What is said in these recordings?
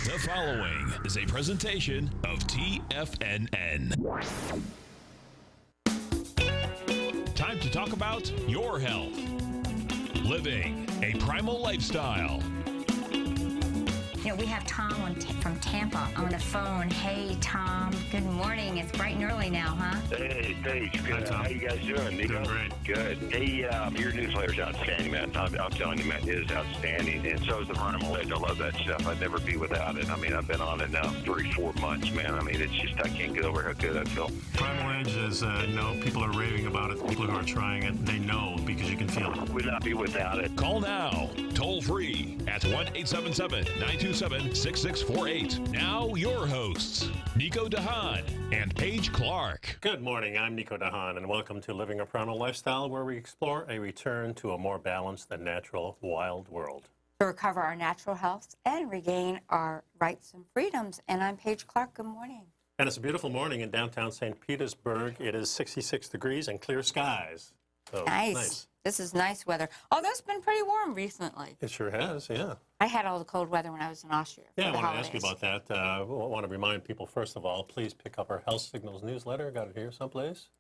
The following is a presentation of TFNN. Time to talk about your health. Living a primal lifestyle. You know, we have Tom from Tampa on the phone. Hey, Tom. Good morning. It's bright and early now, huh? Hey, Paige. Good. Hi, How you guys doing, Nico? Doing great. Good. Hey, your newsletter's outstanding, man. I'm telling you, man, it is outstanding. And so is the Primal Edge. I love that stuff. I'd never be without it. I mean, I've been on it now 3-4 months, man. I mean, it's just, I can't get over how good I feel. Primal Edge is, people are raving about it. People who are trying it, they know because you can feel it. Would not be without it. Call now, toll free at 1-877-927-6648. Now your hosts, Nico de Haan and Paige Clarke. Good morning, I'm Nico de Haan, and welcome to Living a Primal Lifestyle, where we explore a return to a more balanced and natural wild world. To recover our natural health and regain our rights and freedoms. And I'm Paige Clarke. Good morning. And it's a beautiful morning in downtown St. Petersburg. It is 66 degrees and clear skies. So, Nice. This is nice weather. Although it's been pretty warm recently. It sure has, yeah. I had all the cold weather when I was in Austria. Yeah, I for the want to ask you holidays. about that. I want to remind people, first of all, please pick up our Health Signals newsletter. Got it here someplace.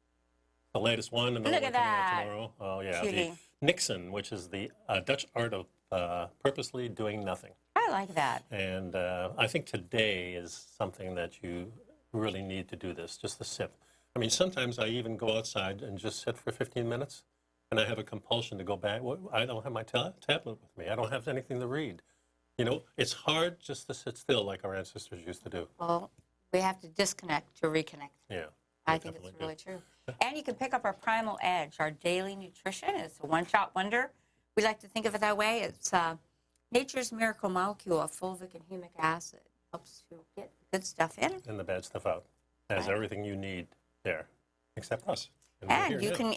The latest one. Another Look one at coming out that. tomorrow. Oh, yeah. Cutie. The Nixon, which is the Dutch art of purposely doing nothing. I like that. And I think today is something that you really need to do this, just to sit. I mean, sometimes I even go outside and just sit for 15 minutes, and I have a compulsion to go back. I don't have my tablet with me. I don't have anything to read. You know, it's hard just to sit still like our ancestors used to do. Well, we have to disconnect to reconnect. Yeah. I think it's really true. And you can pick up our Primal Edge, our daily nutrition. It's a one-shot wonder. We like to think of it that way. It's nature's miracle molecule of fulvic and humic acid. Helps to get good stuff in. And the bad stuff out. Has everything you need there, except us. we're And here you now. can,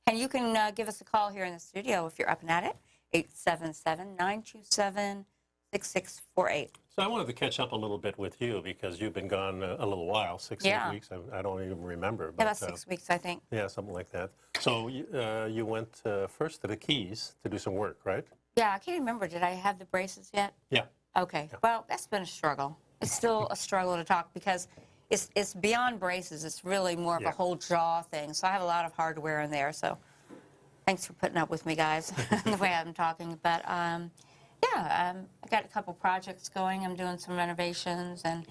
and you can give us a call here in the studio if you're up and at it. 877-927-6648. So I wanted to catch up a little bit with you because you've been gone a little while, 6 Yeah. weeks. I don't even remember. But, About 6 weeks, I think. Yeah, something like that. So you went first to the Keys to do some work, right? Yeah, I can't remember. Did I have the braces yet? Yeah. Okay. Well, that's been a struggle. It's still a struggle to talk because it's beyond braces. It's really more of a whole jaw thing. So I have a lot of hardware in there. So thanks for putting up with me, guys, the way I'm talking. But I got a couple projects going. I'm doing some renovations, and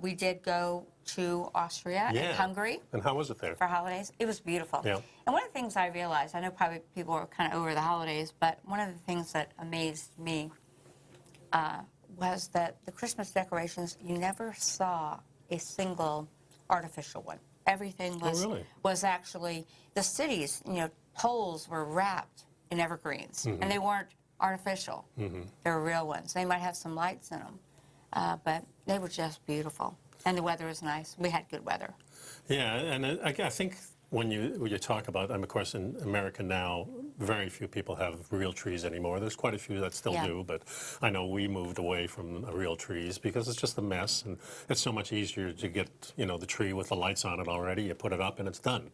we did go to Austria and Hungary. And how was it there? For holidays. It was beautiful. Yeah. And one of the things I realized, I know probably people are kind of over the holidays, but one of the things that amazed me was that the Christmas decorations, you never saw a single artificial one. Everything was actually, the cities, poles were wrapped in evergreens, and they weren't artificial. They were real ones. They might have some lights in them, but they were just beautiful. And the weather was nice. We had good weather. Yeah, and I think when you talk about, of course, in America now, very few people have real trees anymore. There's quite a few that still do, but I know we moved away from real trees because it's just a mess, and it's so much easier to get, the tree with the lights on it already. You put it up and it's done.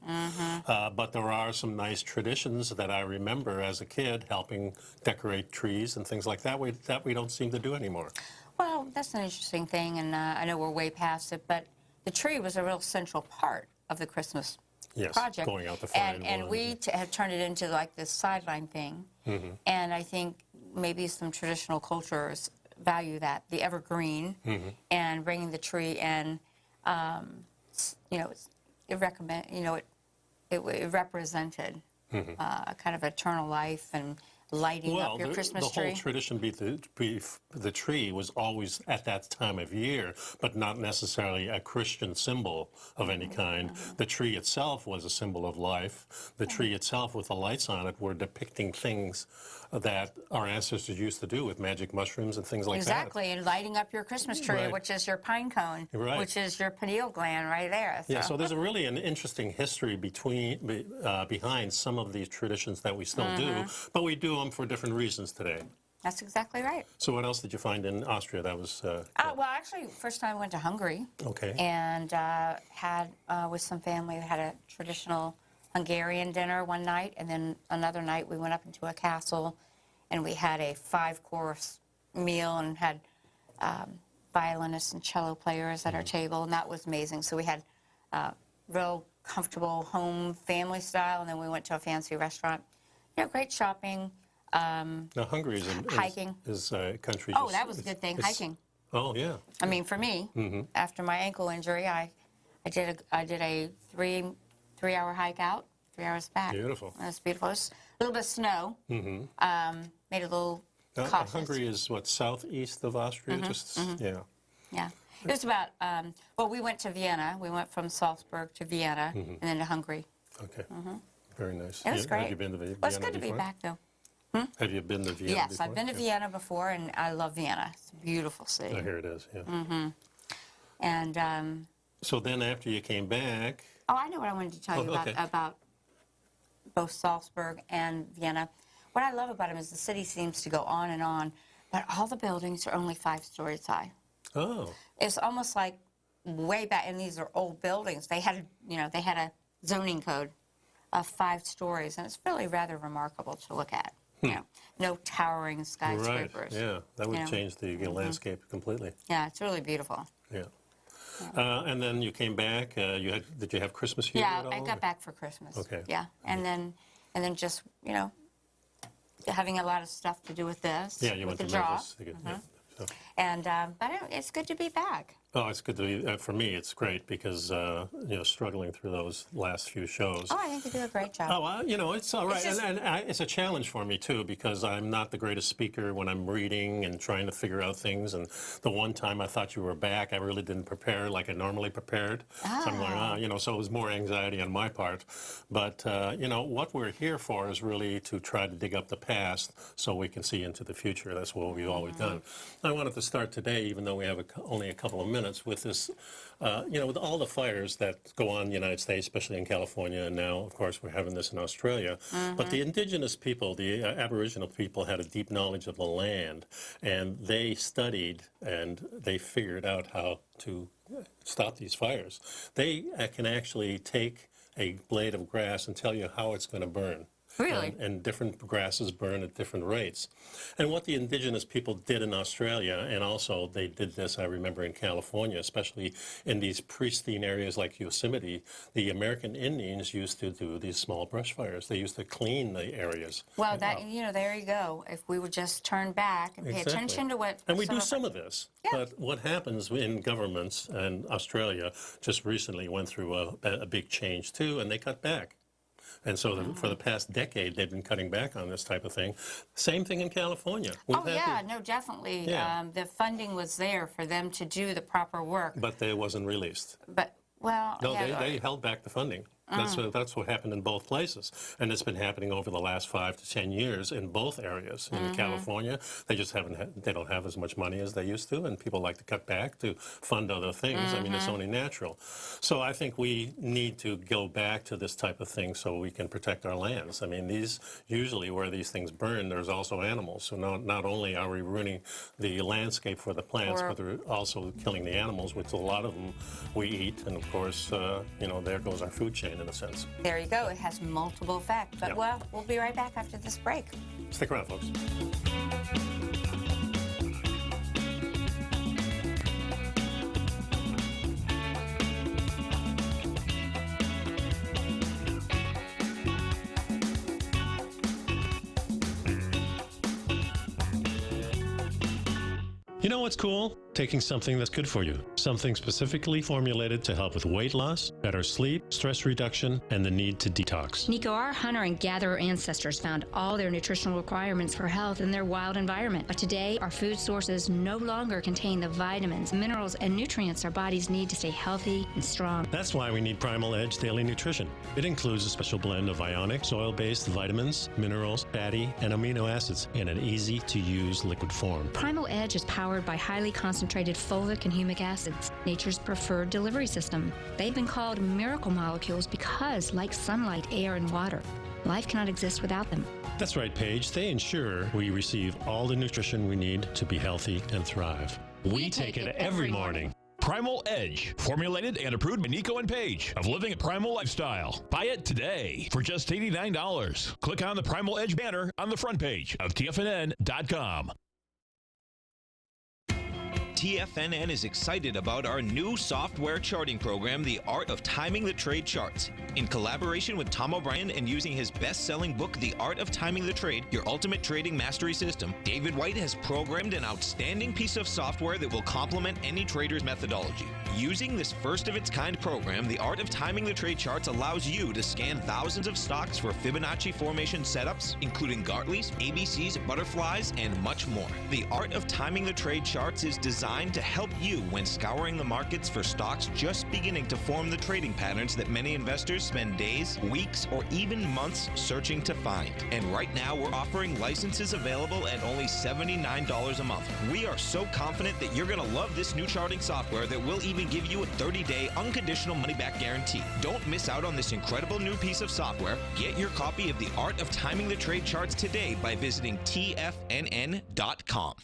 But there are some nice traditions that I remember as a kid helping decorate trees and things like that we don't seem to do anymore. Well, that's an interesting thing, and I know we're way past it, but the tree was a real central part of the Christmas project. Going out to find and one. we have turned it into like this sideline thing, and I think maybe some traditional cultures value that, the evergreen, and bringing the tree in, it represented a kind of eternal life and lighting up your Christmas tree. The whole tradition the tree was always at that time of year, but not necessarily a Christian symbol of any kind. The tree itself was a symbol of life. The tree itself with the lights on it were depicting things that our ancestors used to do with magic mushrooms and things like Exactly, and lighting up your Christmas tree, which is your pine cone, which is your pineal gland right there. So. Yeah, so there's really an interesting history behind some of these traditions that we still do, but we do them for different reasons today. That's exactly right. So what else did you find in Austria that was... well, actually, first time I went to Hungary. Okay. And had, with some family, we had a traditional Hungarian dinner one night, and then another night we went up into a castle, and we had a 5-course meal and had violinists and cello players at our table, and that was amazing. So we had real comfortable home family style, and then we went to a fancy restaurant. You know, great shopping. Now, Hungary hiking. is a country. Oh, that was a good thing, hiking. Oh, yeah. I mean, for me, after my ankle injury, I did a three-hour hike out, 3 hours back. Beautiful. It was beautiful. It was a little bit of snow. Made it a little cautious. Hungary is what, southeast of Austria? Yeah. Yeah. It was about, well, we went to Vienna. We went from Salzburg to Vienna and then to Hungary. Okay. Very nice. It was great. Have you been to Vienna Well, it's good to be before? back, though. Have you been to Vienna Yes, before? I've been to Vienna before, and I love Vienna. It's a beautiful city. I hear it is, yeah. And, So then after you came back... oh, I know what I wanted to tell you about both Salzburg and Vienna. What I love about them is the city seems to go on, but all the buildings are only 5 stories high. Oh. It's almost like way back, and these are old buildings. They had, they had a zoning code of 5 stories, and it's really rather remarkable to look at. You know, no towering skyscrapers. Right, yeah. That would change the landscape completely. Yeah, it's really beautiful. Yeah. And then you came back. Did you have Christmas here Yeah, at all? I got back for Christmas. Okay. Yeah, and then just having a lot of stuff to do with this. Yeah, you with went the to job. Memphis. So. And but it's good to be back. Oh, it's good to be, for me, it's great because, struggling through those last few shows. Oh, I think you do a great job. Oh, well, it's all right. It's just- and it's a challenge for me, too, because I'm not the greatest speaker when I'm reading and trying to figure out things. And the one time I thought you were back, I really didn't prepare like I normally prepared. So I'm going, so it was more anxiety on my part. But, what we're here for is really to try to dig up the past so we can see into the future. That's what we've always done. I wanted to start today, even though we have only a couple of minutes, with this, with all the fires that go on in the United States, especially in California, and now, of course, we're having this in Australia. But the indigenous people, the Aboriginal people, had a deep knowledge of the land, and they studied and they figured out how to stop these fires. They can actually take a blade of grass and tell you how it's going to burn. Really? And different grasses burn at different rates. And what the indigenous people did in Australia, and also they did this, I remember, in California, especially in these pristine areas like Yosemite, the American Indians used to do these small brush fires. They used to clean the areas. Well, there you go. If we would just turn back and pay attention to what... And we do some of this. Yeah. But what happens in governments, and Australia just recently went through a big change too, and they cut back. And so for the past decade, they've been cutting back on this type of thing. Same thing in California. No, definitely. Yeah. The funding was there for them to do the proper work. But it wasn't released. But, well... No, they held back the funding. That's what happened in both places. And it's been happening over the last 5 to 10 years in both areas. In California, they just they don't have as much money as they used to, and people like to cut back to fund other things. I mean, it's only natural. So I think we need to go back to this type of thing so we can protect our lands. I mean, usually where these things burn, there's also animals. So not only are we ruining the landscape for the plants, but they're also killing the animals, which a lot of them we eat. And of course, there goes our food chain in a sense. There you go. It has multiple effects. But, well, we'll be right back after this break. Stick around, folks. You know what's cool? Taking something that's good for you. Something specifically formulated to help with weight loss, better sleep, stress reduction, and the need to detox. Nico, our hunter and gatherer ancestors found all their nutritional requirements for health in their wild environment. But today, our food sources no longer contain the vitamins, minerals, and nutrients our bodies need to stay healthy and strong. That's why we need Primal Edge Daily Nutrition. It includes a special blend of ionic, soil-based vitamins, minerals, fatty, and amino acids in an easy-to-use liquid form. Primal Edge is powered by highly concentrated fulvic and humic acids, nature's preferred delivery system. They've been called miracle molecules because, like sunlight, air, and water, life cannot exist without them. That's right, Paige. They ensure we receive all the nutrition we need to be healthy and thrive. We take it every morning. Primal Edge, formulated and approved by Nico and Paige of Living a Primal Lifestyle. Buy it today for just $89. Click on the Primal Edge banner on the front page of TFNN.com. TFNN is excited about our new software charting program, The Art of Timing the Trade Charts. In collaboration with Tom O'Brien and using his best-selling book, The Art of Timing the Trade, Your Ultimate Trading Mastery System, David White has programmed an outstanding piece of software that will complement any trader's methodology. Using this first-of-its-kind program, The Art of Timing the Trade Charts allows you to scan thousands of stocks for Fibonacci formation setups, including Gartleys, ABCs, butterflies, and much more. The Art of Timing the Trade Charts is designed to help you when scouring the markets for stocks just beginning to form the trading patterns that many investors spend days, weeks, or even months searching to find. And right now, we're offering licenses available at only $79 a month. We are so confident that you're going to love this new charting software that will even give you a 30-day unconditional money-back guarantee. Don't miss out on this incredible new piece of software. Get your copy of The Art of Timing the Trade Charts today by visiting TFNN.com.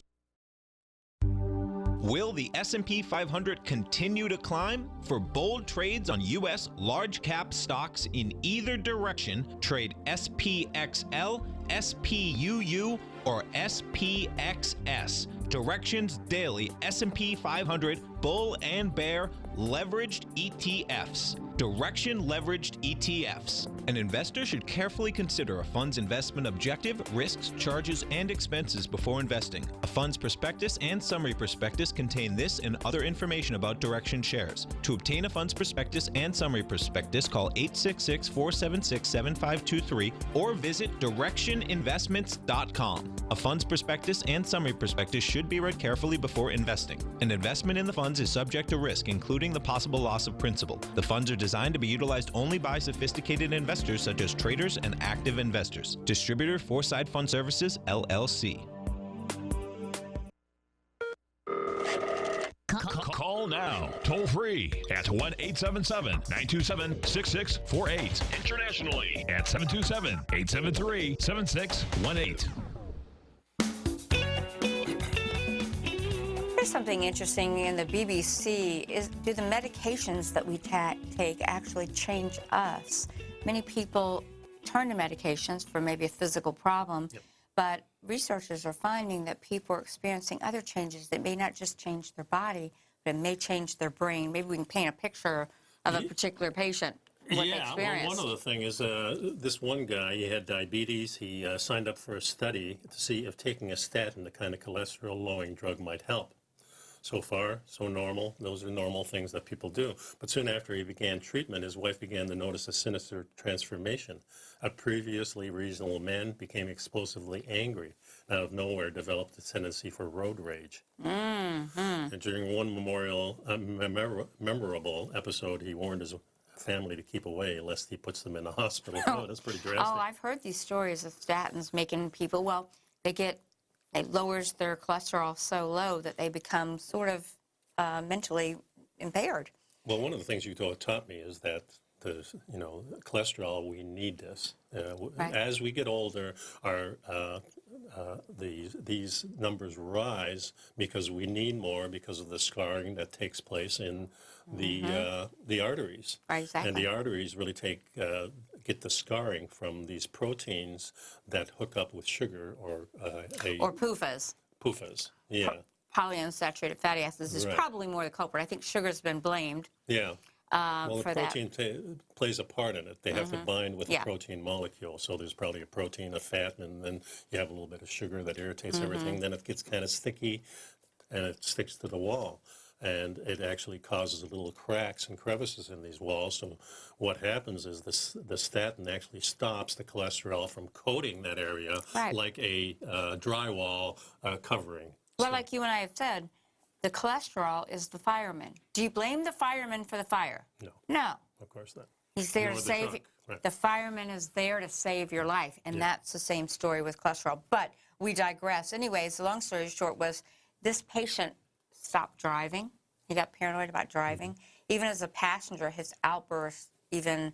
Will the S&P 500 continue to climb? For bold trades on U.S. large-cap stocks in either direction, trade SPXL, SPUU, or SPXS. Directions Daily S&P 500 Bull and Bear Leveraged ETFs. Direction Leveraged ETFs. An investor should carefully consider a fund's investment objective, risks, charges, and expenses before investing. A fund's prospectus and summary prospectus contain this and other information about Direction shares. To obtain a fund's prospectus and summary prospectus, call 866-476-7523 or visit directioninvestments.com. A fund's prospectus and summary prospectus should be read carefully before investing. An investment in the funds is subject to risk, including the possible loss of principal. The funds are designed to be utilized only by sophisticated investors such as traders and active investors. Distributor Foreside Fund Services, LLC. Call now, toll free at 1-877-927-6648. Internationally at 727-873-7618. Here's something interesting in the BBC is, do the medications that we take actually change us? Many people turn to medications for maybe a physical problem, but researchers are finding that people are experiencing other changes that may not just change their body, but it may change their brain. Maybe we can paint a picture of a particular patient. What they experience. Well, one other thing is this one guy, he had diabetes. He signed up for a study to see if taking a statin, the kind of cholesterol-lowering drug, might help. So far, so normal. Those are normal things that people do. But soon after he began treatment, his wife began to notice a sinister transformation. A previously reasonable man became explosively angry. Out of nowhere, developed a tendency for road rage. And during one memorable episode, he warned his family to keep away lest he puts them in the hospital. Oh, that's pretty drastic. Oh, I've heard these stories of statins making people, well, it lowers their cholesterol so low that they become sort of mentally impaired. Well, one of the things you taught me is that cholesterol, we need this. Right. As we get older, these numbers rise because we need more because of the scarring that takes place in the arteries. Right, exactly. And the arteries really get the scarring from these proteins that hook up with sugar or PUFAs. PUFAs, yeah. Polyunsaturated fatty acids is probably more the culprit. I think sugar's been blamed. Yeah. Well, the protein plays a part in it. They have to bind with the protein molecule. So there's probably a protein, a fat, and then you have a little bit of sugar that irritates everything. Then it gets kind of sticky, and it sticks to the wall. And it actually causes little cracks and crevices in these walls. So what happens is the statin actually stops the cholesterol from coating that area like a drywall covering. Well, like you and I have said, the cholesterol is the fireman. Do you blame the fireman for the fire? No. No. Of course not. He's there to save you. Right. The fireman is there to save your life, and that's the same story with cholesterol. But we digress. Anyways, the long story short was this patient stopped driving. He got paranoid about driving. Even as a passenger, his outbursts even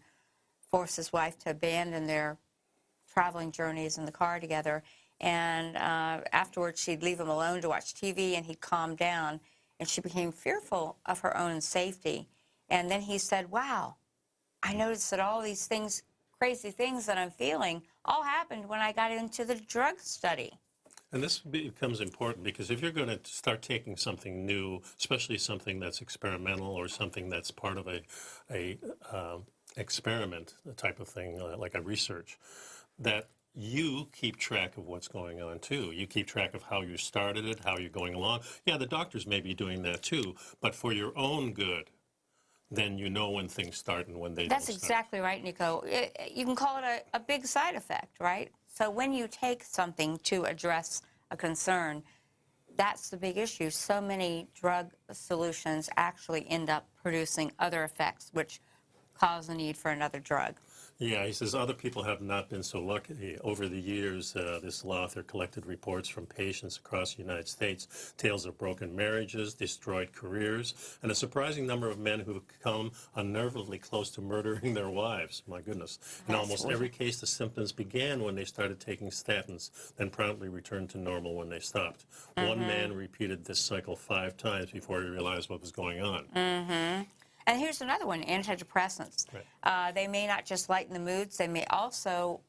forced his wife to abandon their traveling journeys in the car together. And afterwards, she'd leave him alone to watch TV, and he'd calm down. And she became fearful of her own safety. And then he said, wow, I noticed that all these things, crazy things that I'm feeling, all happened when I got into the drug study. And this becomes important because if you're going to start taking something new, especially something that's experimental or something that's part of a experiment type of thing, like a research, that you keep track of what's going on too. You keep track of how you started it, how you're going along. Yeah, the doctors may be doing that too, but for your own good, then you know when things start and when they That's don't start. exactly right, Nico. You can call it a big side effect, right? So when you take something to address a concern, that's the big issue. So many drug solutions actually end up producing other effects, which cause the need for another drug. Yeah, he says other people have not been so lucky. Over the years, this author collected reports from patients across the United States, tales of broken marriages, destroyed careers, and a surprising number of men who have come unnervingly close to murdering their wives. My goodness. In almost every case, the symptoms began when they started taking statins, then promptly returned to normal when they stopped. One man repeated this cycle 5 times before he realized what was going on. And here's another one, antidepressants. Right. They may not just lighten the moods, they may also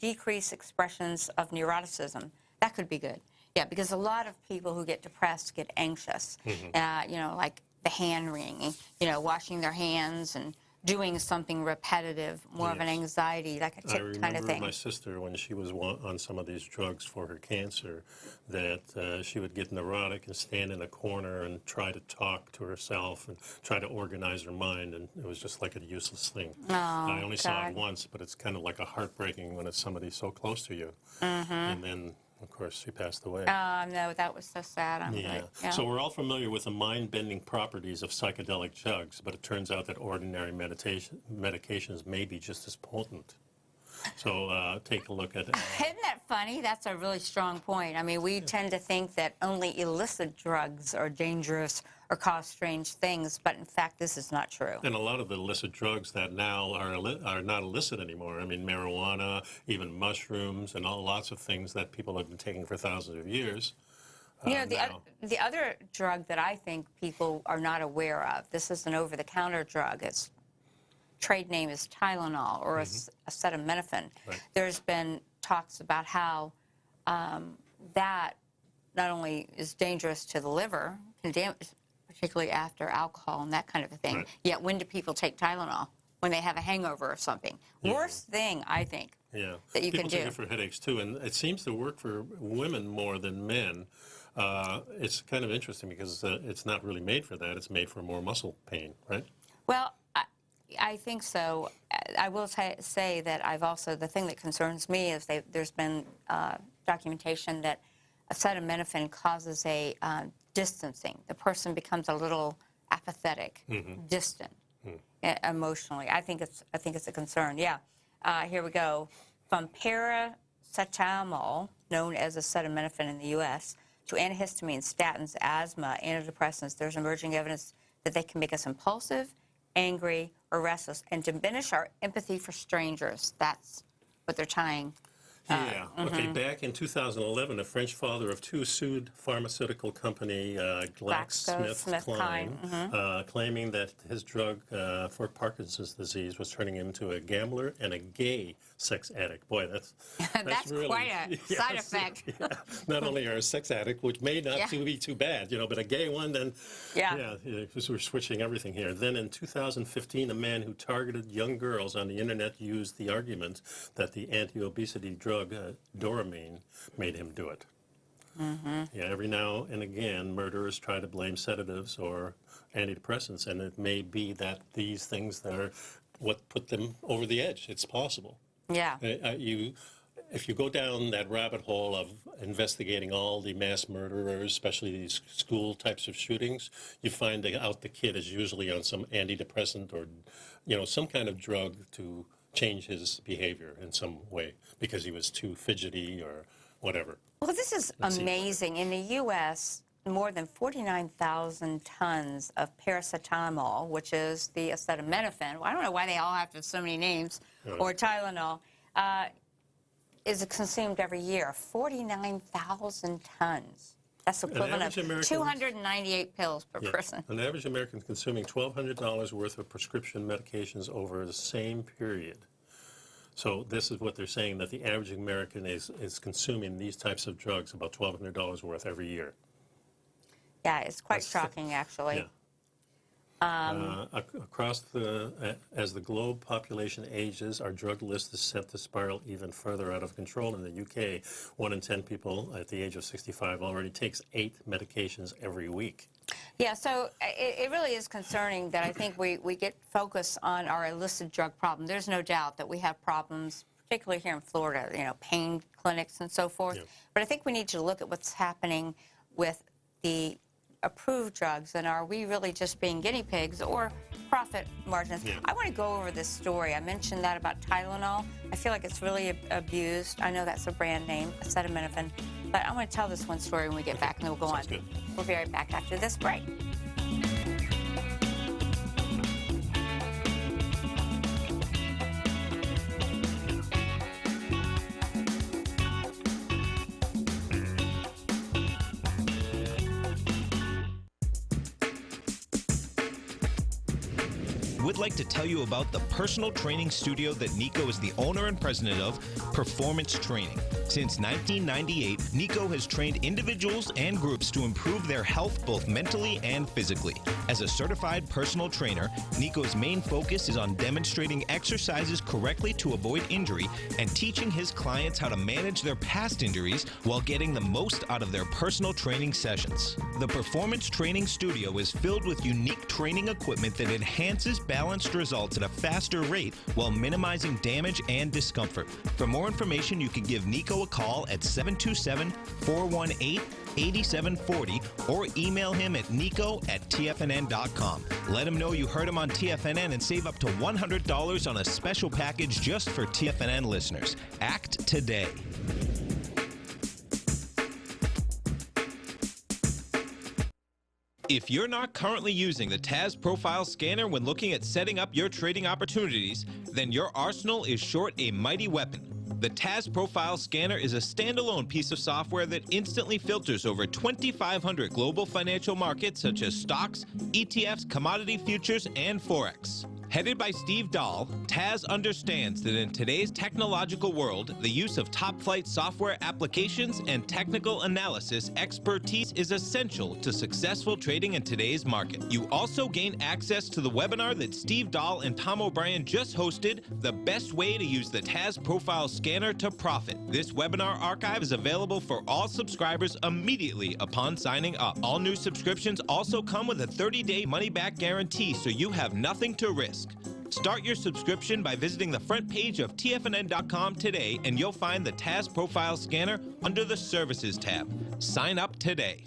decrease expressions of neuroticism. That could be good. Yeah, because a lot of people who get depressed get anxious. You know, like the hand wringing, you know, washing their hands and doing something repetitive, more of an anxiety, like a tick kind of thing. I remember my sister, when she was on some of these drugs for her cancer, that she would get neurotic and stand in a corner and try to talk to herself and try to organize her mind, and it was just like a useless thing. I only saw it once, but it's kind of like a heartbreaking when it's somebody so close to you. And then, of course, she passed away. No, that was so sad. So we're all familiar with the mind-bending properties of psychedelic drugs, but it turns out that ordinary medications may be just as potent. So take a look at it. Isn't that funny? That's a really strong point. I mean, we tend to think that only illicit drugs are dangerous or cause strange things, but in fact, this is not true. And a lot of the illicit drugs that now are not illicit anymore. I mean, marijuana, even mushrooms, and lots of things that people have been taking for thousands of years. You know, the other drug that I think people are not aware of, this is an over-the-counter drug. Its trade name is Tylenol or acetaminophen. Right. There's been talks about how that not only is dangerous to the liver, can damage, particularly after alcohol and that kind of a thing. Right. Yet when do people take Tylenol? When they have a hangover or something. Worst thing, I think, that you can do. People take it for headaches too, and it seems to work for women more than men. It's kind of interesting because it's not really made for that. It's made for more muscle pain, right? Well, I think so. I will say that I've also, the thing that concerns me is there's been documentation that acetaminophen causes a distancing. The person becomes a little apathetic, distant, emotionally. I think it's a concern. Yeah. Here we go. From paracetamol, known as acetaminophen in the U.S., to antihistamines, statins, asthma, antidepressants, there's emerging evidence that they can make us impulsive, angry, or restless, and diminish our empathy for strangers. That's what they're tying. Okay, back in 2011, a French father of 2 sued pharmaceutical company GlaxoSmithKline, claiming that his drug for Parkinson's disease was turning him into a gambler and a gay sex addict. Boy, that's really, quite a side effect. Not only are a sex addict, which may not be too bad, you know, but a gay one, then we're switching everything here. Then in 2015, a man who targeted young girls on the internet used the argument that the anti-obesity drug Doramine made him do it. Yeah, every now and again, murderers try to blame sedatives or antidepressants, and it may be that these things that are what put them over the edge. It's possible. Yeah. If you go down that rabbit hole of investigating all the mass murderers, especially these school types of shootings, you find out the kid is usually on some antidepressant or, you know, some kind of drug to change his behavior in some way because he was too fidgety or whatever. Well, this is amazing. In the U.S., more than 49,000 tons of paracetamol, which is the acetaminophen, well, I don't know why they all have to have so many names, or Tylenol, is consumed every year. 49,000 tons. That's equivalent of 298 pills per person. An average American consuming $1,200 worth of prescription medications over the same period. So this is what they're saying, that the average American is consuming these types of drugs, about $1,200 worth every year. Yeah, it's quite shocking, actually. Yeah. As the globe population ages, our drug list is set to spiral even further out of control. In the UK, 1 in 10 people at the age of 65 already takes 8 medications every week. Yeah, so it really is concerning that I think we get focused on our illicit drug problem. There's no doubt that we have problems, particularly here in Florida, you know, pain clinics and so forth. Yeah. But I think we need to look at what's happening with the approved drugs, and are we really just being guinea pigs or profit margins? Yeah. I want to go over this story. I mentioned that about Tylenol. I feel like it's really abused. I know that's a brand name, acetaminophen, but I want to tell this one story when we get back, and then we'll go Sounds on. good. We'll be right back after this break. We'd like to tell you about the personal training studio that Nico is the owner and president of, Performance Training. Since 1998, Nico has trained individuals and groups to improve their health both mentally and physically. As a certified personal trainer, Nico's main focus is on demonstrating exercises correctly to avoid injury and teaching his clients how to manage their past injuries while getting the most out of their personal training sessions. The Performance Training Studio is filled with unique training equipment that enhances balanced results at a faster rate while minimizing damage and discomfort. For more information, you can give Nico a call at 727-418-8740 or email him at nico@tfnn.com. Let him know you heard him on TFNN and save up to $100 on a special package just for TFNN listeners. Act today. If you're not currently using the TAS Profile Scanner when looking at setting up your trading opportunities, then your arsenal is short a mighty weapon. The TAS Profile Scanner is a standalone piece of software that instantly filters over 2,500 global financial markets such as stocks, ETFs, commodity futures, and Forex. Headed by Steve Dahl, TAS understands that in today's technological world, the use of top-flight software applications and technical analysis expertise is essential to successful trading in today's market. You also gain access to the webinar that Steve Dahl and Tom O'Brien just hosted, The Best Way to Use the TAS Profile Scanner to Profit. This webinar archive is available for all subscribers immediately upon signing up. All new subscriptions also come with a 30-day money-back guarantee, so you have nothing to risk. Start your subscription by visiting the front page of TFNN.com today, and you'll find the TAS Profile Scanner under the Services tab. Sign up today.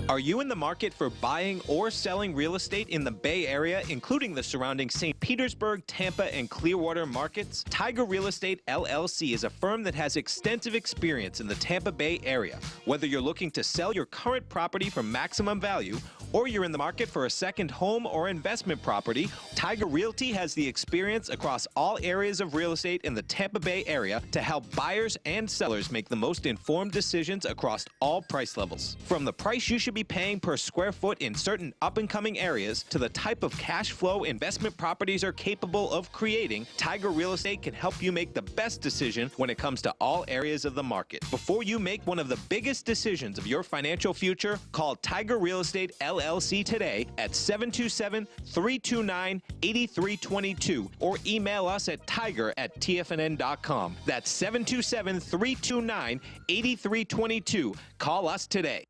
Are you in the market for buying or selling real estate in the Bay Area, including the surrounding St. Petersburg, Tampa, and Clearwater markets? Tiger Real Estate LLC is a firm that has extensive experience in the Tampa Bay area. Whether you're looking to sell your current property for maximum value, or you're in the market for a second home or investment property, Tiger Realty has the experience across all areas of real estate in the Tampa Bay area to help buyers and sellers make the most informed decisions across all price levels. From the price you should be paying per square foot in certain up-and-coming areas to the type of cash flow investment properties are capable of creating, Tiger Real Estate can help you make the best decision when it comes to all areas of the market. Before you make one of the biggest decisions of your financial future, call Tiger Real Estate LLC today at 727-329-8322 or email us at tiger@tfnn.com. That's 727-329-8322. Call us today.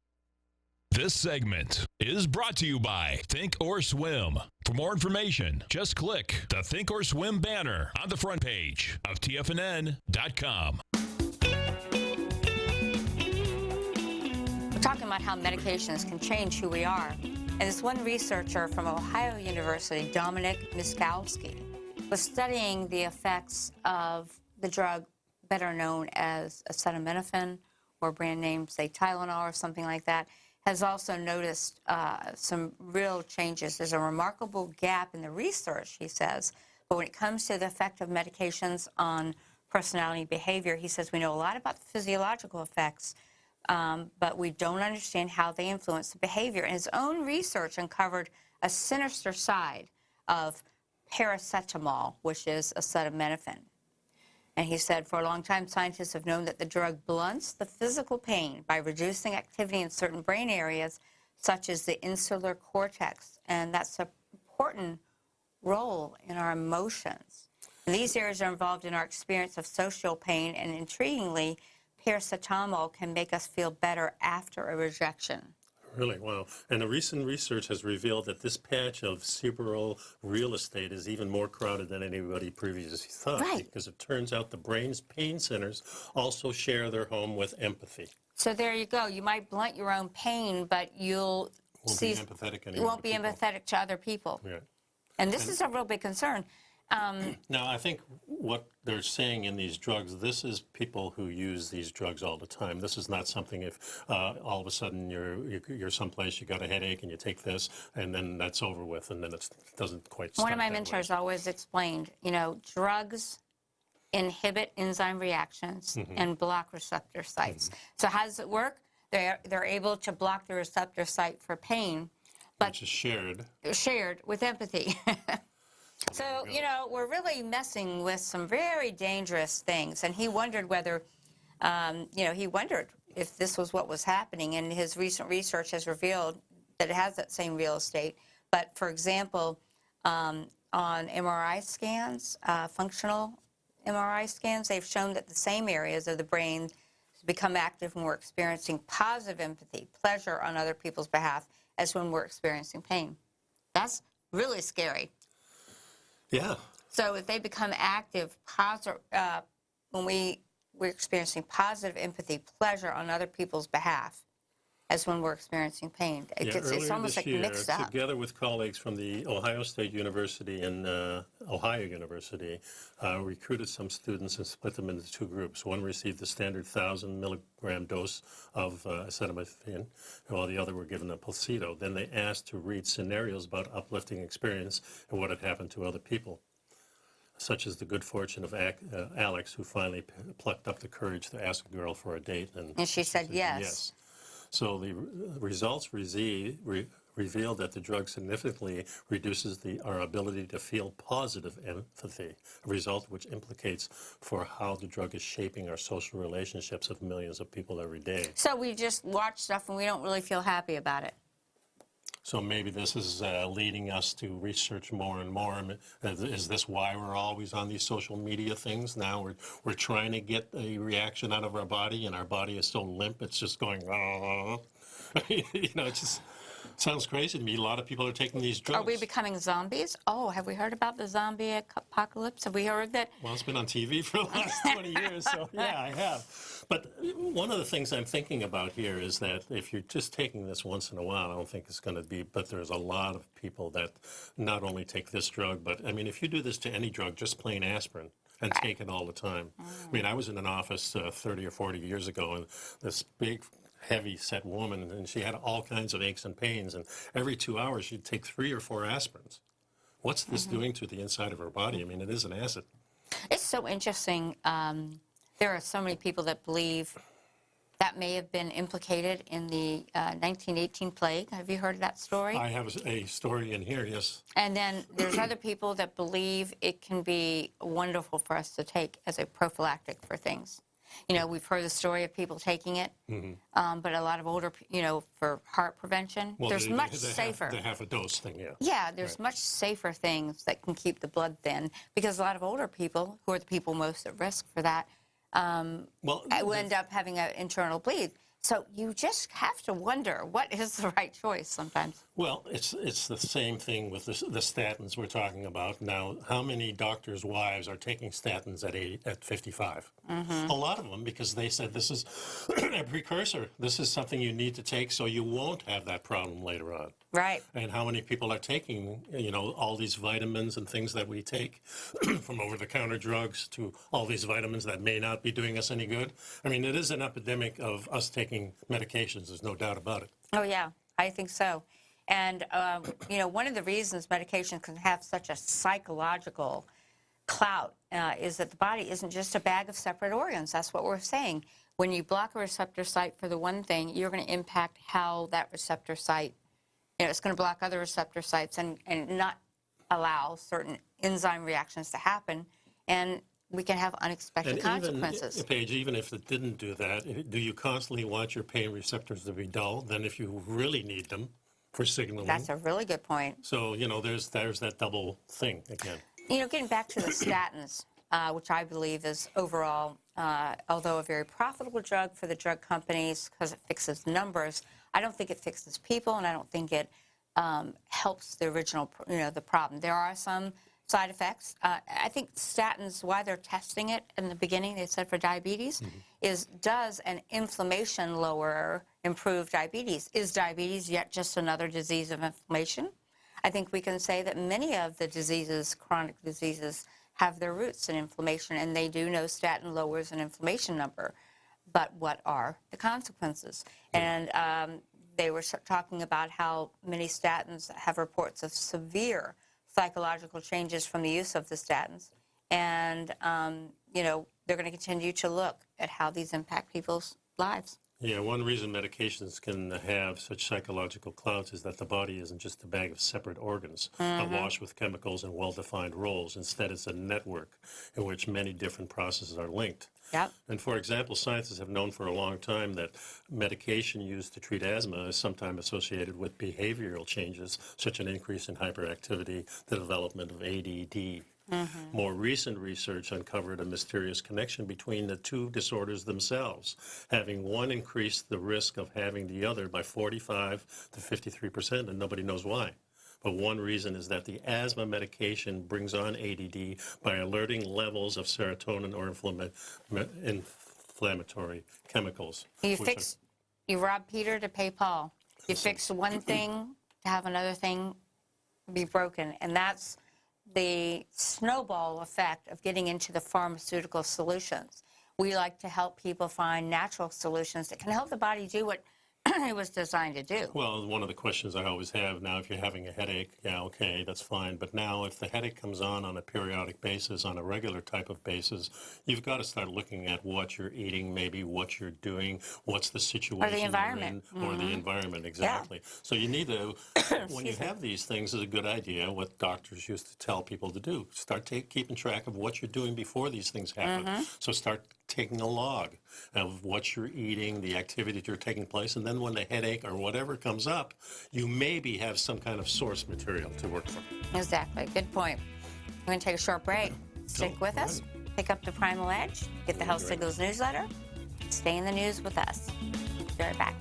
This segment is brought to you by Think or Swim. For more information, just click the Think or Swim banner on the front page of TFNN.com. We're talking about how medications can change who we are. And this one researcher from Ohio University, Dominic Miskalski, was studying the effects of the drug better known as acetaminophen, or brand name, say Tylenol or something like that, has also noticed some real changes. There's a remarkable gap in the research, he says, but when it comes to the effect of medications on personality behavior, he says we know a lot about the physiological effects, but we don't understand how they influence the behavior. And his own research uncovered a sinister side of paracetamol, which is acetaminophen. And he said, for a long time, scientists have known that the drug blunts the physical pain by reducing activity in certain brain areas, such as the insular cortex. And that's an important role in our emotions. And these areas are involved in our experience of social pain, and intriguingly, paracetamol can make us feel better after a rejection. Really? Wow. And the recent research has revealed that this patch of cerebral real estate is even more crowded than anybody previously thought. Right. Because it turns out the brain's pain centers also share their home with empathy. So there you go. You might blunt your own pain, but you'll Won't be empathetic anymore. You won't be empathetic to other people. Yeah. And this is a real big concern. Now, I think what they're saying in these drugs, this is people who use these drugs all the time. This is not something if all of a sudden you're someplace, you got a headache and you take this, and then that's over with, and then it doesn't quite stop. One of my that mentors way. always explained, drugs inhibit enzyme reactions and block receptor sites. So how does it work? They're able to block the receptor site for pain, but Which is shared with empathy. So, we're really messing with some very dangerous things. And he wondered whether, he wondered if this was what was happening. And his recent research has revealed that it has that same real estate. But, for example, on MRI scans, functional MRI scans, they've shown that the same areas of the brain become active when we're experiencing positive empathy, pleasure on other people's behalf, as when we're experiencing pain. That's really scary. Yeah. So if they become active, when we're experiencing positive empathy, pleasure on other people's behalf, as when we're experiencing pain. It's almost like mixed up. Together with colleagues from the Ohio State University and Ohio University, recruited some students and split them into two groups. One received the standard 1,000 milligram dose of acetaminophen, while the other were given a placebo. Then they asked to read scenarios about uplifting experience and what had happened to other people, such as the good fortune of Alex, who finally plucked up the courage to ask a girl for a date. And she said yes. So the results revealed that the drug significantly reduces our ability to feel positive empathy, a result which implicates for how the drug is shaping our social relationships of millions of people every day. So we just watch stuff and we don't really feel happy about it. So maybe this is leading us to research more and more. Is this why we're always on these social media things? Now we're trying to get a reaction out of our body, and our body is so limp, it's just going, it just sounds crazy to me. A lot of people are taking these drugs. Are we becoming zombies? Oh, have we heard about the zombie apocalypse? Have we heard that? Well, it's been on TV for the last 20 years, so yeah, I have. But one of the things I'm thinking about here is that if you're just taking this once in a while, I don't think it's going to be, but there's a lot of people that not only take this drug, but I mean, if you do this to any drug, just plain aspirin, and take it all the time. I mean, I was in an office 30 or 40 years ago, and this big, heavy-set woman, and she had all kinds of aches and pains, and every 2 hours she'd take 3 or 4 aspirins. What's this doing to the inside of her body? I mean, it is an acid. It's so interesting. There are so many people that believe that may have been implicated in the 1918 plague. Have you heard of that story? I have a story in here, yes. And then there's other people that believe it can be wonderful for us to take as a prophylactic for things. We've heard the story of people taking it, but a lot of older, for heart prevention, there's much safer. The half a dose thing, yeah. Yeah, there's much safer things that can keep the blood thin, because a lot of older people, who are the people most at risk for that, will end up having an internal bleed. So you just have to wonder, what is the right choice sometimes? Well, it's the same thing with the statins we're talking about now. How many doctors' wives are taking statins at 55? A lot of them, because they said this is a precursor. This is something you need to take so you won't have that problem later on. Right. And how many people are taking, all these vitamins and things that we take, from over-the-counter drugs to all these vitamins that may not be doing us any good? I mean, it is an epidemic of us taking medications. There's no doubt about it. Oh, yeah, I think so. And, one of the reasons medication can have such a psychological clout is that the body isn't just a bag of separate organs. That's what we're saying. When you block a receptor site for the one thing, you're going to impact how that receptor site, it's going to block other receptor sites and not allow certain enzyme reactions to happen, and we can have unexpected consequences. Even, Paige, even if it didn't do that, do you constantly want your pain receptors to be dull? Then if you really need them for signaling. That's a really good point. So, there's that double thing again. Getting back to the statins, which I believe is overall, although a very profitable drug for the drug companies because it fixes numbers, I don't think it fixes people, and I don't think it helps the original, the problem. There are some side effects. I think statins, why they're testing it in the beginning, they said for diabetes, is does an inflammation lower improve diabetes? Is diabetes yet just another disease of inflammation? I think we can say that many of the diseases, chronic diseases, have their roots in inflammation, and they do know statin lowers an inflammation number. But what are the consequences? And they were talking about how many statins have reports of severe psychological changes from the use of the statins. And, they're going to continue to look at how these impact people's lives. Yeah, one reason medications can have such psychological clouds is that the body isn't just a bag of separate organs awash with chemicals and well-defined roles. Instead, it's a network in which many different processes are linked. Yep. And for example, scientists have known for a long time that medication used to treat asthma is sometimes associated with behavioral changes, such an increase in hyperactivity, the development of ADD. More recent research uncovered a mysterious connection between the two disorders themselves, having one increased the risk of having the other by 45 to 53%, and nobody knows why. But one reason is that the asthma medication brings on ADD by alerting levels of serotonin or inflammatory chemicals. You rob Peter to pay Paul. You fix one thing to have another thing be broken, and that's the snowball effect of getting into the pharmaceutical solutions. We like to help people find natural solutions that can help the body do what it was designed to do. Well, one of the questions I always have now, if you're having a headache, yeah, okay, that's fine. But now if the headache comes on a periodic basis, on a regular type of basis, you've got to start looking at what you're eating, maybe what you're doing, what's the situation or the environment. you're in, or the environment, exactly. Yeah. So you need to, when you have these things, it's a good idea, what doctors used to tell people to do. Start keeping track of what you're doing before these things happen. So start taking a log of what you're eating, the activity that you're taking place, and then when the headache or whatever comes up, you maybe have some kind of source material to work from. Exactly. Good point. We're going to take a short break. Stick with us. Pick up the Primal Edge. Get the Health Signals newsletter. Stay in the news with us. Be right back.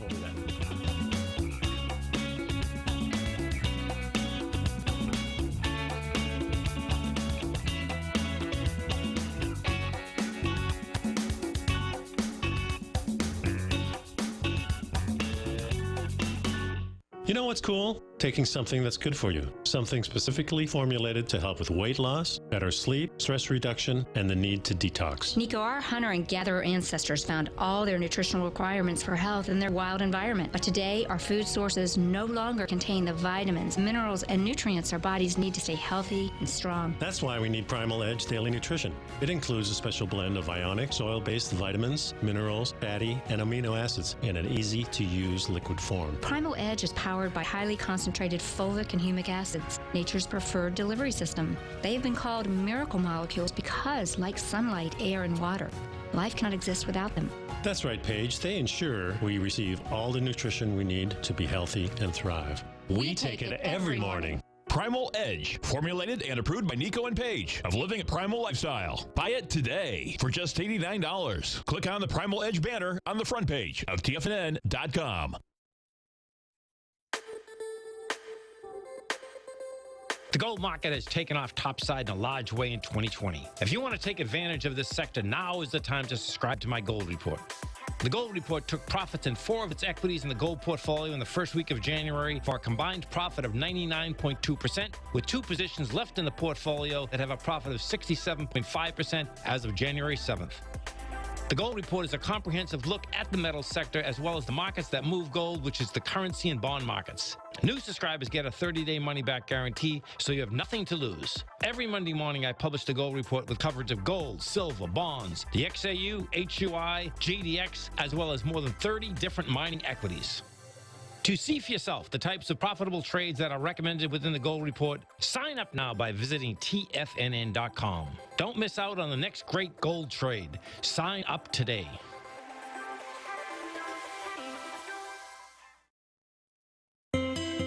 You know what's cool? Taking something that's good for you. Something specifically formulated to help with weight loss, better sleep, stress reduction, and the need to detox. Nico, our hunter and gatherer ancestors found all their nutritional requirements for health in their wild environment. But today, our food sources no longer contain the vitamins, minerals, and nutrients our bodies need to stay healthy and strong. That's why we need Primal Edge Daily Nutrition. It includes a special blend of ionic, soil-based vitamins, minerals, fatty, and amino acids in an easy-to-use liquid form. Primal Edge is powered by highly concentrated fulvic and humic acids, nature's preferred delivery system. They have been called miracle molecules because, like sunlight, air, and water, life cannot exist without them. That's right, Paige. They ensure we receive all the nutrition we need to be healthy and thrive. We take it every morning. Primal Edge, formulated and approved by Nico and Paige of Living a Primal Lifestyle. Buy it today for just $89. Click on the Primal Edge banner on the front page of TFNN.com. The gold market has taken off topside in a large way in 2020. If you want to take advantage of this sector, now is the time to subscribe to my gold report. The gold report took profits in 4 of its equities in the gold portfolio in the first week of January for a combined profit of 99.2%, with 2 positions left in the portfolio that have a profit of 67.5% as of January 7th. The Gold Report is a comprehensive look at the metals sector as well as the markets that move gold, which is the currency and bond markets. New subscribers get a 30-day money-back guarantee, so you have nothing to lose. Every Monday morning, I publish the Gold Report with coverage of gold, silver, bonds, the XAU, HUI, GDX, as well as more than 30 different mining equities. To see for yourself the types of profitable trades that are recommended within the Gold Report, sign up now by visiting TFNN.com. Don't miss out on the next great gold trade. Sign up today.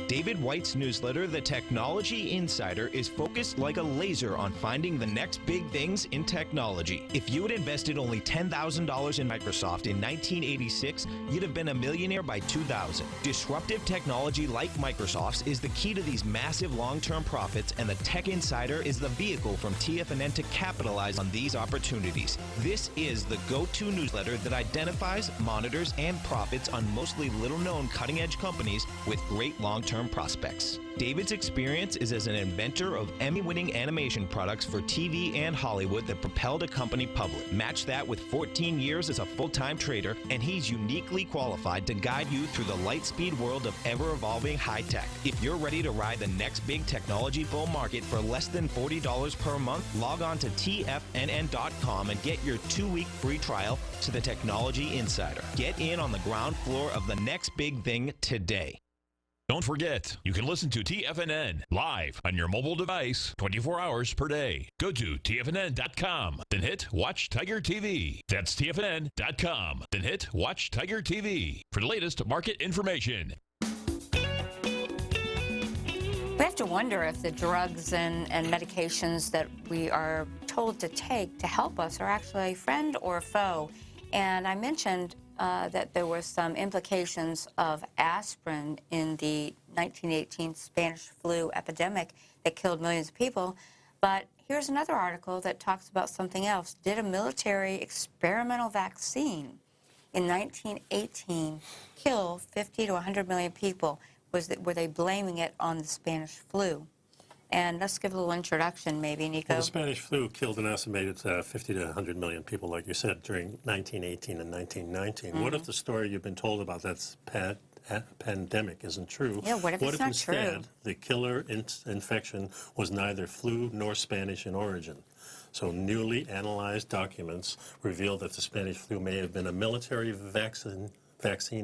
David White's newsletter, The Technology Insider, is focused like a laser on finding the next big things in technology. If you had invested only $10,000 in Microsoft in 1986, you'd have been a millionaire by 2000. Disruptive technology like Microsoft's is the key to these massive long-term profits, and the Tech Insider is the vehicle from TFNN to capitalize on these opportunities. This is the go-to newsletter that identifies, monitors, and profits on mostly little-known cutting-edge companies with great long-term prospects. David's experience is as an inventor of Emmy-winning animation products for TV and Hollywood that propelled a company public. Match that with 14 years as a full-time trader, and he's uniquely qualified to guide you through the light-speed world of ever-evolving high-tech. If you're ready to ride the next big technology bull market for less than $40 per month, log on to TFNN.com and get your 2-week free trial to the Technology Insider. Get in on the ground floor of the next big thing today. Don't forget, you can listen to TFNN live on your mobile device 24 hours per day. Go to TFNN.com, then hit Watch Tiger TV. That's TFNN.com, then hit Watch Tiger TV for the latest market information. We have to wonder if the drugs and medications that we are told to take to help us are actually a friend or a foe. And I mentioned that there were some implications of aspirin in the 1918 Spanish flu epidemic that killed millions of people. But here's another article that talks about something else. Did a military experimental vaccine in 1918 kill 50 to 100 million people? Were they blaming it on the Spanish flu? And let's give a little introduction, maybe, Nico. Well, the Spanish flu killed an estimated 50 to 100 million people, like you said, during 1918 and 1919. What if the story you've been told about that pandemic isn't true? Yeah, what if it's not instead true? The killer infection was neither flu nor Spanish in origin? So newly analyzed documents reveal that the Spanish flu may have been a military vaccine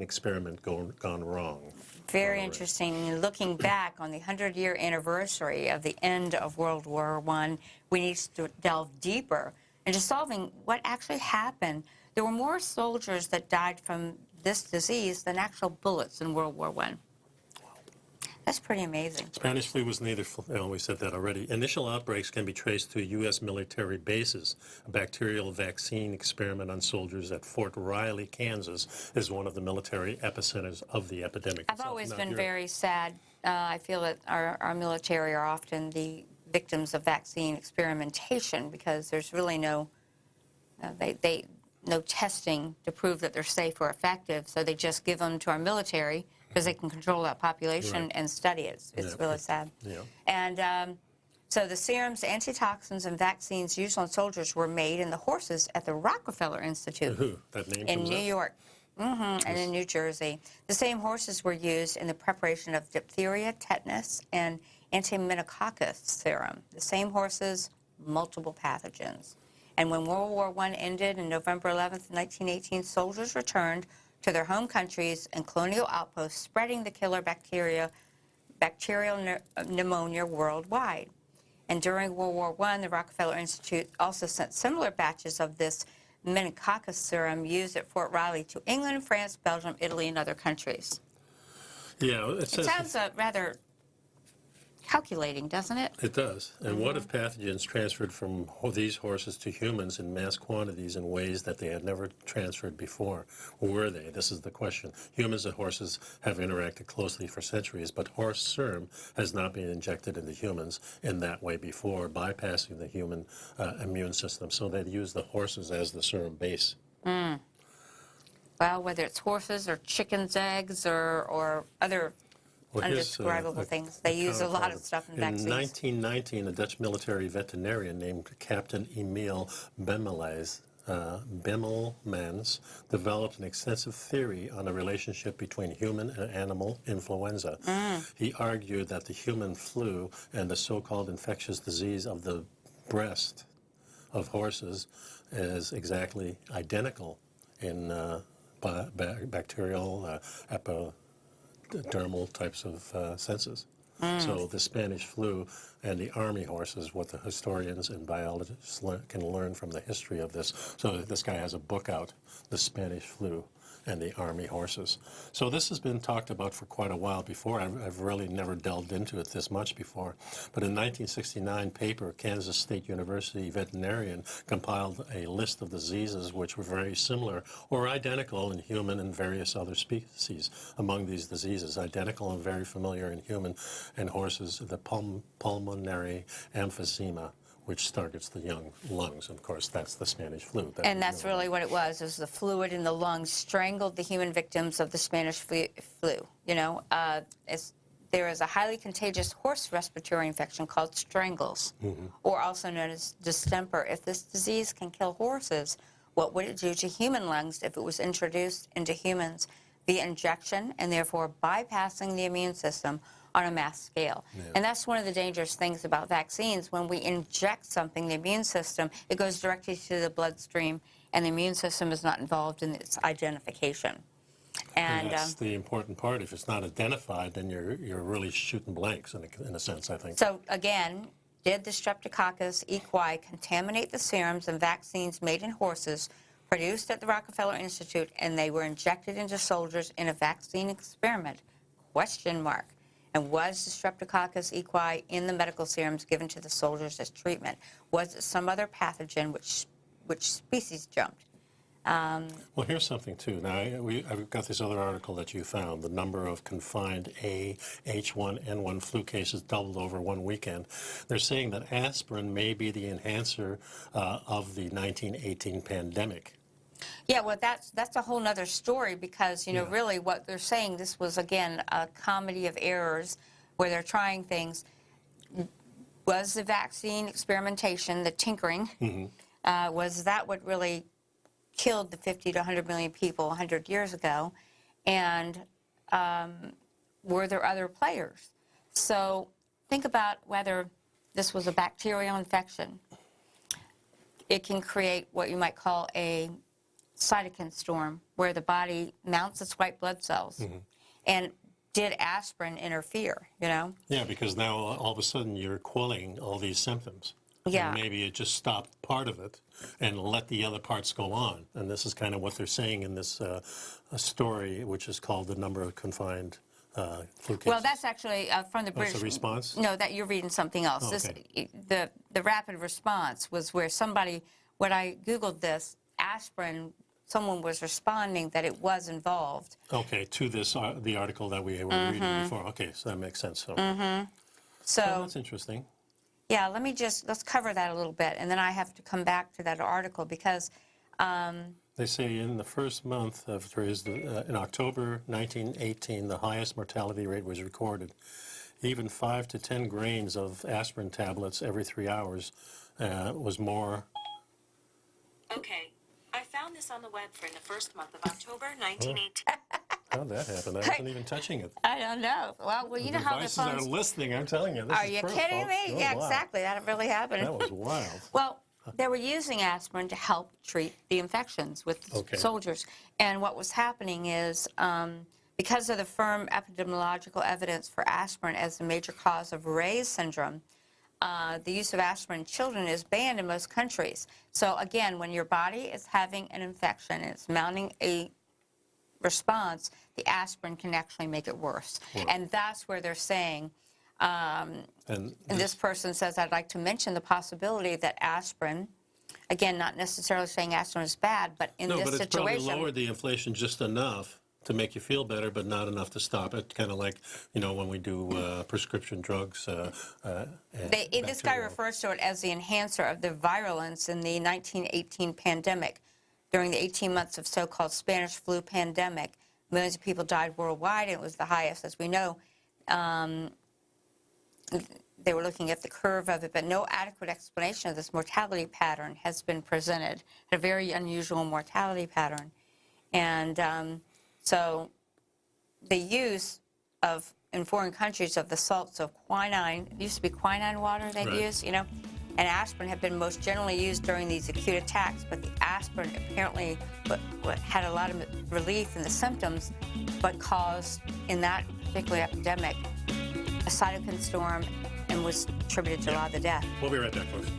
experiment gone wrong. Very interesting. Looking back on the 100-year anniversary of the end of World War I, we need to delve deeper into solving what actually happened. There were more soldiers that died from this disease than actual bullets in World War I. That's pretty amazing. Spanish flu was neither, we said that already. Initial outbreaks can be traced to U.S. military bases. A bacterial vaccine experiment on soldiers at Fort Riley, Kansas, is one of the military epicenters of the epidemic. I've always been very sad. I feel that our military are often the victims of vaccine experimentation because there's really no testing to prove that they're safe or effective, so they just give them to our military because they can control that population and study it. It's really sad. Yeah. And so the serums, antitoxins, and vaccines used on soldiers were made in the horses at the Rockefeller Institute That name in comes New up. York and in New Jersey. The same horses were used in the preparation of diphtheria, tetanus, and antimeningococcus serum. The same horses, multiple pathogens. And when World War I ended on November 11th, 1918, soldiers returned to their home countries and colonial outposts, spreading the killer bacterial pneumonia worldwide. And during World War I, the Rockefeller Institute also sent similar batches of this meningococcus serum used at Fort Riley to England, France, Belgium, Italy, and other countries. Yeah, It sounds rather calculating, doesn't it? It does. And what if pathogens transferred from these horses to humans in mass quantities in ways that they had never transferred before? Or were they? This is the question. Humans and horses have interacted closely for centuries, but horse serum has not been injected into humans in that way before, bypassing the human immune system. So they use the horses as the serum base. Well, whether it's horses or chickens' eggs or other undescribable things. They use a lot of stuff in vaccines. In 1919, a Dutch military veterinarian named Captain Emile Bemmelmans developed an extensive theory on the relationship between human and animal influenza. He argued that the human flu and the so-called infectious disease of the breast of horses is exactly identical in bacterial dermal types of senses. So the Spanish flu and the army horse is what the historians and biologists can learn from the history of this. So this guy has a book out, The Spanish Flu and the Army Horses. So this has been talked about for quite a while before. I've really never delved into it this much before. But in 1969 paper, Kansas State University veterinarian compiled a list of diseases which were very similar or identical in human and various other species. Among these diseases, identical and very familiar in human and horses, the pulmonary emphysema, which targets the young lungs. And of course, that's the Spanish flu. And that's really what it was. It was the fluid in the lungs strangled the human victims of the Spanish flu. You know, there is a highly contagious horse respiratory infection called strangles, or also known as distemper. If this disease can kill horses, what would it do to human lungs if it was introduced into humans via injection and therefore bypassing the immune system on a mass scale? Yeah. And that's one of the dangerous things about vaccines. When we inject something, the immune system, it goes directly to the bloodstream, and the immune system is not involved in its identification. And that's the important part. If it's not identified, then you're really shooting blanks in a sense, I think. So again, did the Streptococcus equi contaminate the serums and vaccines made in horses produced at the Rockefeller Institute, and they were injected into soldiers in a vaccine experiment? Question mark. And was the Streptococcus equi in the medical serums given to the soldiers as treatment? Was it some other pathogen which species jumped? Well, here's something, too. Now, I've got this other article that you found. The number of confined H1N1 flu cases doubled over one weekend. They're saying that aspirin may be the enhancer of the 1918 pandemic. Yeah, well, that's a whole other story because, you know, really what they're saying, this was, again, a comedy of errors where they're trying things. Was the vaccine experimentation, the tinkering, was that what really killed the 50 to 100 million people 100 years ago? And were there other players? So think about whether this was a bacterial infection. It can create what you might call a cytokine storm, where the body mounts its white blood cells. And did aspirin interfere, you know? Yeah, because now all of a sudden you're quelling all these symptoms. Yeah. And maybe it just stopped part of it and let the other parts go on. And this is kind of what they're saying in this story, which is called The Number of Confined Flu Cases. Well, that's actually from the British... That's a response? No, that you're reading something else. Oh, okay. The rapid response was where somebody, when I Googled this, aspirin, someone was responding that it was involved. Okay, to this, the article that we were reading before. Okay, so that makes sense. So, So well, that's interesting. Yeah, let's cover that a little bit, and then I have to come back to that article because... They say in the first month of, in October 1918, the highest mortality rate was recorded. Even 5 to 10 grains of aspirin tablets every 3 hours was more... Okay. I found this on the web for the first month of October 1918. How'd that happen? I wasn't even touching it. I don't know. Well, you know how the devices phones... are listening, I'm telling you. This Are is you proof, kidding folks. me? Oh, Yeah, wow. exactly. That really happened. That was wild. Well, they were using aspirin to help treat the infections with soldiers. And what was happening is, because of the firm epidemiological evidence for aspirin as the major cause of Ray's syndrome, the use of aspirin in children is banned in most countries. So again, when your body is having an infection and it's mounting a response, the aspirin can actually make it worse. And that's where they're saying, and this person says, I'd like to mention the possibility that aspirin, again, not necessarily saying aspirin is bad, but in this situation... No, but it's probably lowered the inflation just enough to make you feel better, but not enough to stop it. Kind of like, you know, when we do prescription drugs. This guy refers to it as the enhancer of the virulence in the 1918 pandemic. During the 18 months of so-called Spanish flu pandemic, millions of people died worldwide, and it was the highest, as we know. They were looking at the curve of it, but no adequate explanation of this mortality pattern has been presented. A very unusual mortality pattern. And so the use of, in foreign countries, of the salts of quinine, it used to be quinine water they'd use, you know, and aspirin have been most generally used during these acute attacks, but the aspirin apparently had a lot of relief in the symptoms, but caused, in that particular epidemic, a cytokine storm, and was attributed to a lot of the death. We'll be right back, folks.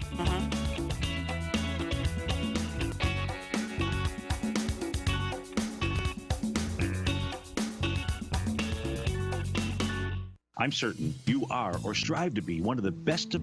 I'm certain you are or strive to be one of the best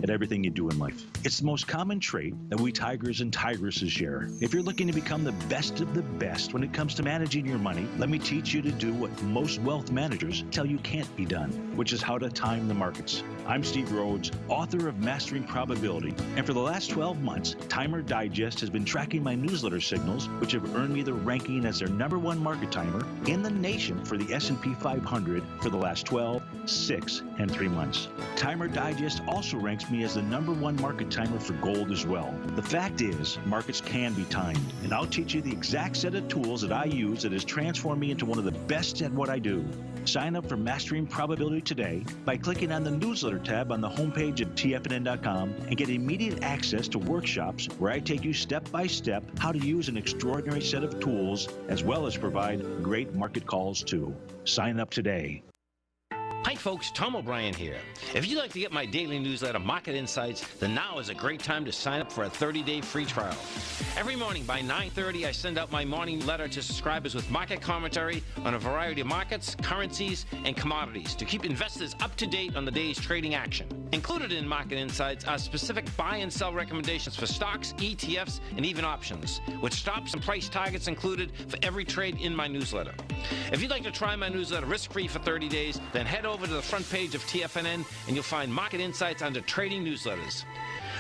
at everything you do in life. It's the most common trait that we tigers and tigresses share. If you're looking to become the best of the best when it comes to managing your money, let me teach you to do what most wealth managers tell you can't be done, which is how to time the markets. I'm Steve Rhodes, author of Mastering Probability, and for the last 12 months, Timer Digest has been tracking my newsletter signals, which have earned me the ranking as their #1 market timer in the nation for the S&P 500 for the last 12, 6, and 3 months. Timer Digest also ranks me as the #1 market timer for gold as well. The fact is, markets can be timed, and I'll teach you the exact set of tools that I use that has transformed me into one of the best at what I do. Sign up for Mastering Probability today by clicking on the newsletter tab on the homepage at TFNN.com and get immediate access to workshops where I take you step by step how to use an extraordinary set of tools as well as provide great market calls too. Sign up today. Hi folks, Tom O'Brien here. If you'd like to get my daily newsletter, Market Insights, then now is a great time to sign up for a 30-day free trial. Every morning by 9:30, I send out my morning letter to subscribers with market commentary on a variety of markets, currencies, and commodities to keep investors up to date on the day's trading action. Included in Market Insights are specific buy and sell recommendations for stocks, ETFs, and even options, with stops and price targets included for every trade in my newsletter. If you'd like to try my newsletter risk-free for 30 days, then head over to the front page of TFNN and you'll find Market Insights under Trading Newsletters.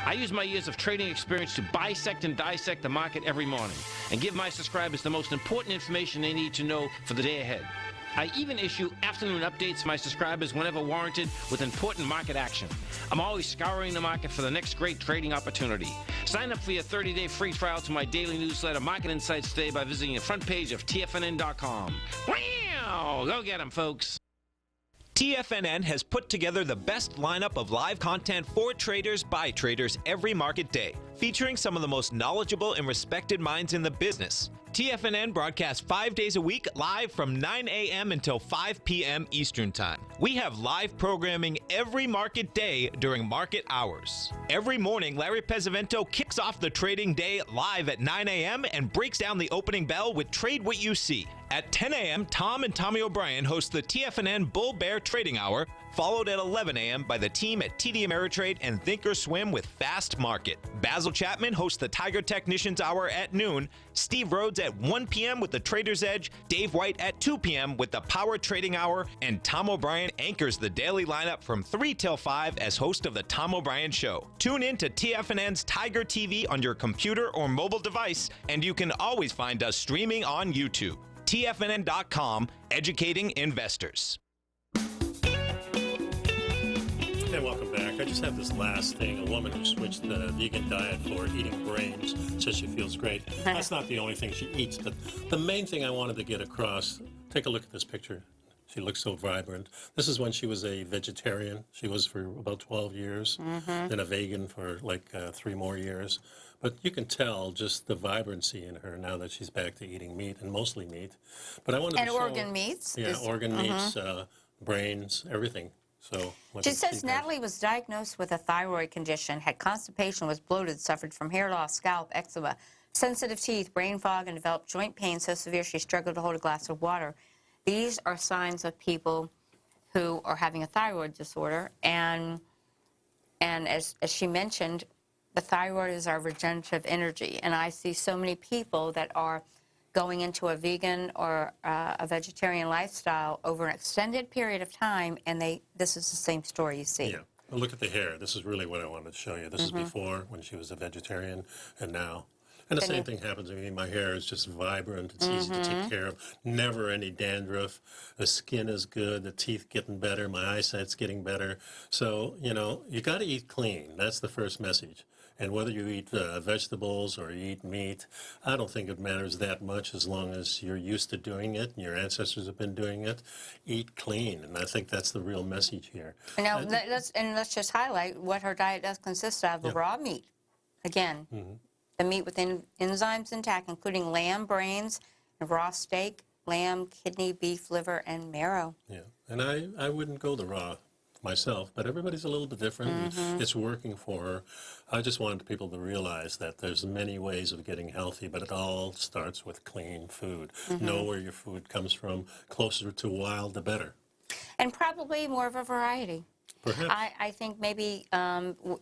I use my years of trading experience to bisect and dissect the market every morning and give my subscribers the most important information they need to know for the day ahead. I even issue afternoon updates to my subscribers whenever warranted with important market action. I'm always scouring the market for the next great trading opportunity. Sign up for your 30-day free trial to my daily newsletter, Market Insights, today by visiting the front page of TFNN.com. Wow! Go get 'em, folks. TFNN has put together the best lineup of live content for traders by traders every market day, featuring some of the most knowledgeable and respected minds in the business. TFNN broadcasts 5 days a week live from 9 a.m. until 5 p.m. Eastern Time. We have live programming every market day during market hours. Every morning, Larry Pesavento kicks off the trading day live at 9 a.m. and breaks down the opening bell with Trade What You See. At 10 a.m., Tom and Tommy O'Brien host the TFNN Bull Bear Trading Hour, followed at 11 a.m. by the team at TD Ameritrade and Thinkorswim with Fast Market. Basil Chapman hosts the Tiger Technicians Hour at noon, Steve Rhodes at 1 p.m. with the Trader's Edge, Dave White at 2 p.m. with the Power Trading Hour, and Tom O'Brien anchors the daily lineup from 3 till 5 as host of the Tom O'Brien Show. Tune in to TFNN's Tiger TV on your computer or mobile device, and you can always find us streaming on YouTube. TFNN.com, educating investors. And welcome back. I just have this last thing. A woman who switched the vegan diet for eating brains says she feels great. That's not the only thing she eats, but the main thing I wanted to get across, take a look at this picture. She looks so vibrant. This is when she was a vegetarian. She was for about 12 years, then a vegan for like 3 more years. But you can tell just the vibrancy in her now that she's back to eating meat, and mostly meat. But I wanted to show, organ meats. Yeah, organ meats, brains, everything. So she says Natalie was diagnosed with a thyroid condition, had constipation, was bloated, suffered from hair loss, scalp, eczema, sensitive teeth, brain fog, and developed joint pain so severe she struggled to hold a glass of water. These are signs of people who are having a thyroid disorder, and as she mentioned, the thyroid is our regenerative energy, and I see so many people that are going into a vegan or a vegetarian lifestyle over an extended period of time, and this is the same story you see. Yeah. Well, look at the hair. This is really what I wanted to show you. This is before, when she was a vegetarian, and now. And the same thing happens to me. My hair is just vibrant. It's easy to take care of. Never any dandruff. The skin is good. The teeth getting better. My eyesight's getting better. So, you know, you got to eat clean. That's the first message. And whether you eat vegetables or you eat meat, I don't think it matters that much as long as you're used to doing it and your ancestors have been doing it. Eat clean, and I think that's the real message here. Now, let's just highlight what her diet does consist of: the raw meat, again, the meat with enzymes intact, including lamb brains, and raw steak, lamb, kidney, beef, liver, and marrow. Yeah, and I wouldn't go the raw myself, but everybody's a little bit different. And it's working for her. I just wanted people to realize that there's many ways of getting healthy, but it all starts with clean food. Know where your food comes from. Closer to wild, the better. And probably more of a variety. Perhaps. I think maybe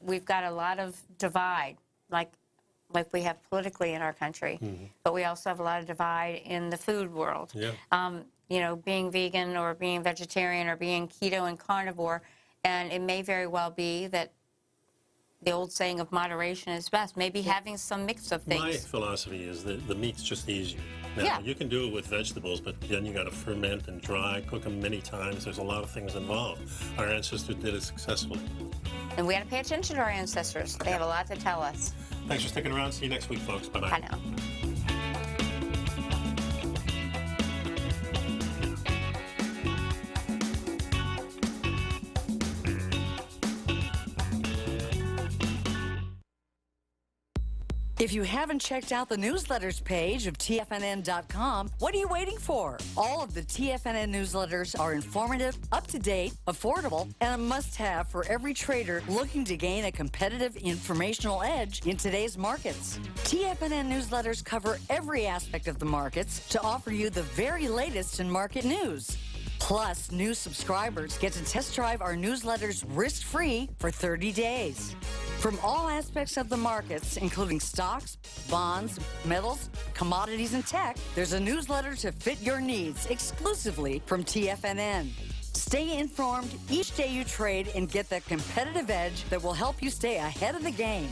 we've got a lot of divide, like we have politically in our country, but we also have a lot of divide in the food world. Yeah. You know, being vegan or being vegetarian or being keto and carnivore, and it may very well be that the old saying of moderation is best, maybe having some mix of things. My philosophy is that the meat's just easier. Now, Yeah. you can do it with vegetables, but then you got to ferment and dry, cook them many times. There's a lot of things involved. Our ancestors did it successfully. And we got to pay attention to our ancestors. They have a lot to tell us. Thanks for sticking around. See you next week, folks. Bye-bye. I know. If you haven't checked out the newsletters page of TFNN.com, what are you waiting for? All of the TFNN newsletters are informative, up-to-date, affordable, and a must-have for every trader looking to gain a competitive informational edge in today's markets. TFNN newsletters cover every aspect of the markets to offer you the very latest in market news. Plus, new subscribers get to test drive our newsletters risk-free for 30 days. From all aspects of the markets, including stocks, bonds, metals, commodities, and tech, there's a newsletter to fit your needs exclusively from TFNN. Stay informed each day you trade and get that competitive edge that will help you stay ahead of the game.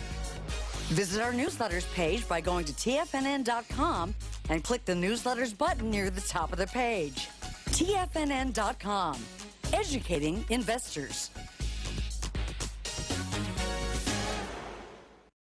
Visit our newsletters page by going to TFNN.com and click the newsletters button near the top of the page. TFNN.com, educating investors.